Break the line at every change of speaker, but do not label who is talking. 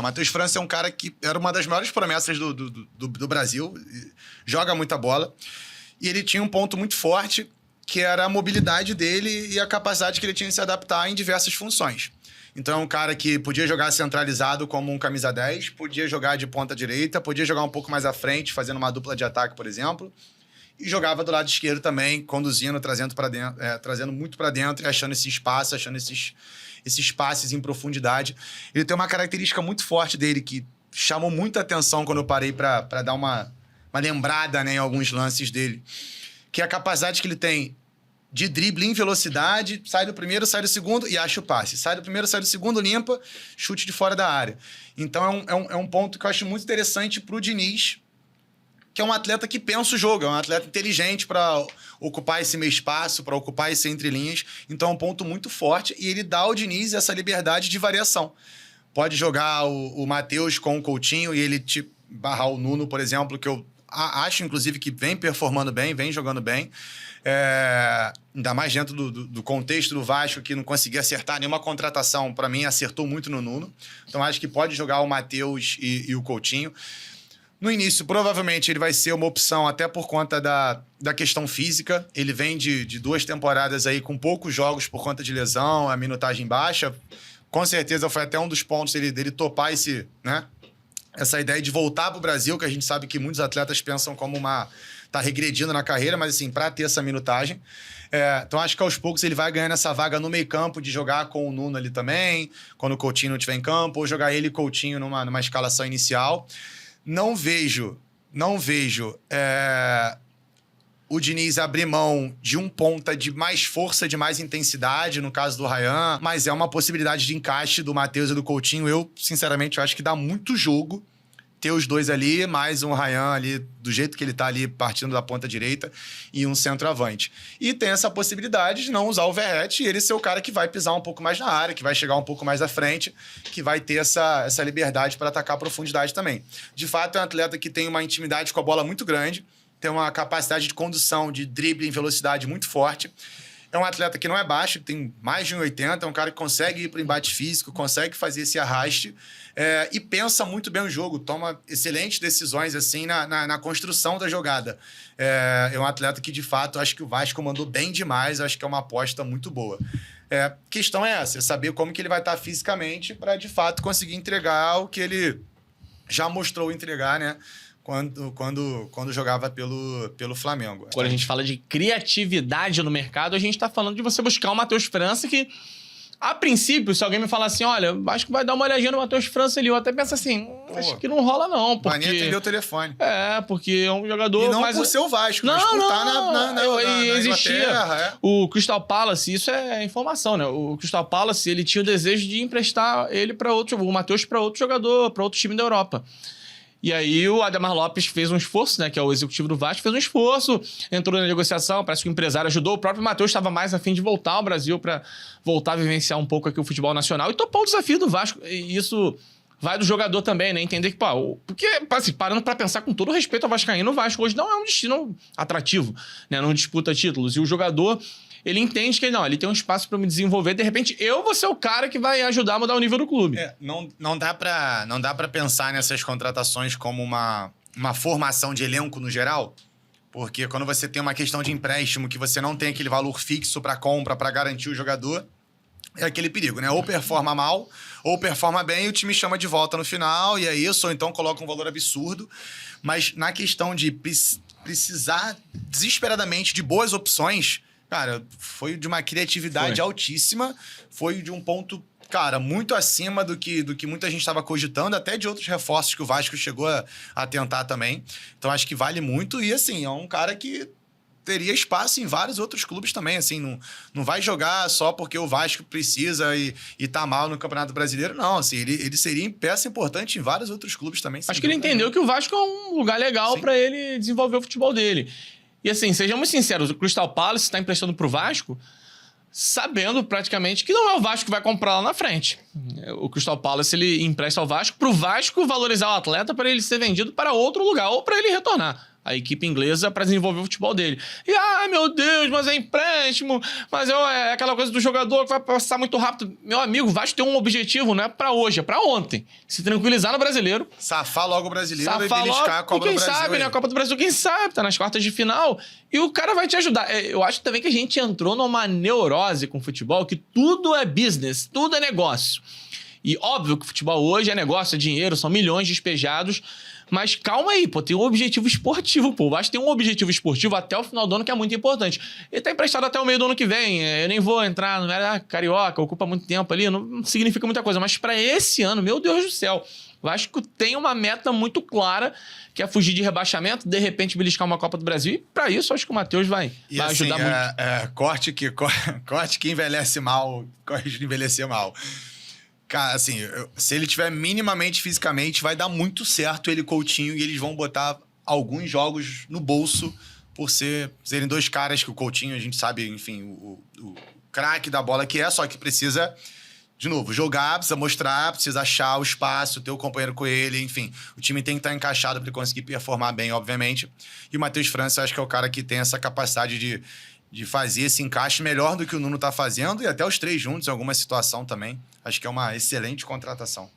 O Matheus França é um cara que era uma das maiores promessas do Brasil, joga muita bola, e ele tinha um ponto muito forte, que era a mobilidade dele e a capacidade que ele tinha de se adaptar em diversas funções. Então é um cara que podia jogar centralizado como um camisa 10, podia jogar de ponta direita, podia jogar um pouco mais à frente, fazendo uma dupla de ataque, por exemplo, e jogava do lado esquerdo também, conduzindo, trazendo para dentro, trazendo muito para dentro e achando esse espaço, achando esses passes em profundidade. Ele tem uma característica muito forte dele que chamou muita atenção quando eu parei para dar uma lembrada, né, em alguns lances dele, que é a capacidade que ele tem de drible em velocidade, sai do primeiro, sai do segundo e acha o passe. Sai do primeiro, sai do segundo, limpa, chute de fora da área. Então é um ponto que eu acho muito interessante pro Diniz, que é um atleta que pensa o jogo, é um atleta inteligente para ocupar esse meio espaço, para ocupar esse entrelinhas. Então é um ponto muito forte e ele dá ao Diniz essa liberdade de variação. Pode jogar o Matheus com o Coutinho e ele barrar o Nuno, por exemplo, que eu acho, inclusive, que vem performando bem, vem jogando bem. Ainda mais dentro do contexto do Vasco, que não conseguia acertar nenhuma contratação. Para mim, acertou muito no Nuno. Então acho que pode jogar o Matheus e o Coutinho. No início, provavelmente, ele vai ser uma opção até por conta da questão física. Ele vem de 2 temporadas aí com poucos jogos por conta de lesão, a minutagem baixa. Com certeza foi até um dos pontos dele topar essa ideia de voltar para o Brasil, que a gente sabe que muitos atletas pensam como tá regredindo na carreira, mas assim, para ter essa minutagem. Então acho que aos poucos ele vai ganhando essa vaga no meio campo de jogar com o Nuno ali também, quando o Coutinho não estiver em campo, ou jogar ele e Coutinho numa escalação inicial. Não vejo o Diniz abrir mão de um ponta de mais força, de mais intensidade, no caso do Ryan, mas é uma possibilidade de encaixe do Matheus e do Coutinho. Eu, sinceramente, acho que dá muito jogo ter os dois ali, mais um Ryan ali, do jeito que ele tá ali, partindo da ponta direita, e um centroavante. E tem essa possibilidade de não usar o Verratti e ele ser o cara que vai pisar um pouco mais na área, que vai chegar um pouco mais à frente, que vai ter essa liberdade para atacar a profundidade também. De fato, é um atleta que tem uma intimidade com a bola muito grande, tem uma capacidade de condução, de drible em velocidade muito forte. É um atleta que não é baixo, tem mais de 1,80, é um cara que consegue ir para o embate físico, consegue fazer esse arraste e pensa muito bem o jogo, toma excelentes decisões assim na construção da jogada. É um atleta que, de fato, acho que o Vasco mandou bem demais, acho que é uma aposta muito boa. A questão é essa, é saber como que ele vai estar fisicamente para, de fato, conseguir entregar o que ele já mostrou entregar, né? Quando jogava pelo Flamengo.
Quando a gente fala de criatividade no mercado, a gente tá falando de você buscar o Matheus França, que, a princípio, se alguém me falar assim, olha, acho que vai dar uma olhadinha no Matheus França ali, eu até penso assim, acho que não rola não, porque...
Vai nem atender o telefone.
Porque é um jogador...
E não por ser o Vasco, mas por estar na
existia
Inglaterra.
O Crystal Palace, isso é informação, né? O Crystal Palace, ele tinha o desejo de emprestar ele para o Matheus para outro jogador, para outro time da Europa. E aí o Ademar Lopes fez um esforço, né, que é o executivo do Vasco, fez um esforço, entrou na negociação, parece que o empresário ajudou, o próprio Matheus estava mais a fim de voltar ao Brasil para voltar a vivenciar um pouco aqui o futebol nacional e topou o desafio do Vasco. E isso vai do jogador também, né, entender que, porque, assim, parando para pensar com todo respeito ao vascaíno, o Vasco hoje não é um destino atrativo, né, não disputa títulos, e o jogador... Ele entende que ele tem um espaço para me desenvolver. De repente, eu vou ser o cara que vai ajudar a mudar o nível do clube.
Não dá para pensar nessas contratações como uma formação de elenco no geral, porque quando você tem uma questão de empréstimo que você não tem aquele valor fixo para compra, para garantir o jogador, é aquele perigo, né? Ou performa mal, ou performa bem e o time chama de volta no final, e é isso, ou então coloca um valor absurdo. Mas na questão de precisar desesperadamente de boas opções... Cara, foi de uma criatividade altíssima, foi de um ponto, cara, muito acima do que muita gente estava cogitando, até de outros reforços que o Vasco chegou a tentar também. Então, acho que vale muito e, assim, é um cara que teria espaço em vários outros clubes também, assim, não vai jogar só porque o Vasco precisa e tá mal no Campeonato Brasileiro, não, assim, ele seria peça importante em vários outros clubes também.
Acho que ele entendeu que o Vasco é um lugar legal para ele desenvolver o futebol dele. E assim, sejamos sinceros, o Crystal Palace está emprestando pro Vasco sabendo praticamente que não é o Vasco que vai comprar lá na frente. O Crystal Palace, ele empresta ao Vasco pro Vasco valorizar o atleta para ele ser vendido para outro lugar ou para ele retornar. a equipe inglesa para desenvolver o futebol dele. E, meu Deus, mas é empréstimo, mas é aquela coisa do jogador que vai passar muito rápido. Meu amigo, o Vasco tem um objetivo, não é para hoje, é para ontem. Se tranquilizar no Brasileiro.
Safar logo o Brasileiro
Safar
e beliscar a Copa
e quem
do Brasil.
sabe, né? A Copa do Brasil, quem sabe, tá nas quartas de final. E o cara vai te ajudar. Eu acho também que a gente entrou numa neurose com o futebol, que tudo é business, tudo é negócio. E óbvio que o futebol hoje é negócio, é dinheiro, são milhões despejados. Mas calma aí, pô, tem um objetivo esportivo, pô. O Vasco tem um objetivo esportivo até o final do ano que é muito importante. Ele tá emprestado até o meio do ano que vem. Eu nem vou entrar, não é carioca, ocupa muito tempo ali, não significa muita coisa. Mas pra esse ano, meu Deus do céu, o Vasco tem uma meta muito clara, que é fugir de rebaixamento, de repente beliscar uma Copa do Brasil. E pra isso, acho que o Matheus vai ajudar muito.
Corte que envelhece mal, corte de envelhecer mal. Cara, assim, se ele tiver minimamente fisicamente, vai dar muito certo ele e Coutinho, e eles vão botar alguns jogos no bolso por serem dois caras que o Coutinho, a gente sabe, enfim, o craque da bola que é, só que precisa, de novo, jogar, precisa mostrar, precisa achar o espaço, ter o companheiro com ele, enfim. O time tem que estar encaixado para ele conseguir performar bem, obviamente. E o Matheus França, acho que é o cara que tem essa capacidade de fazer esse encaixe melhor do que o Nuno tá fazendo, e até os três juntos em alguma situação também. Acho que é uma excelente contratação.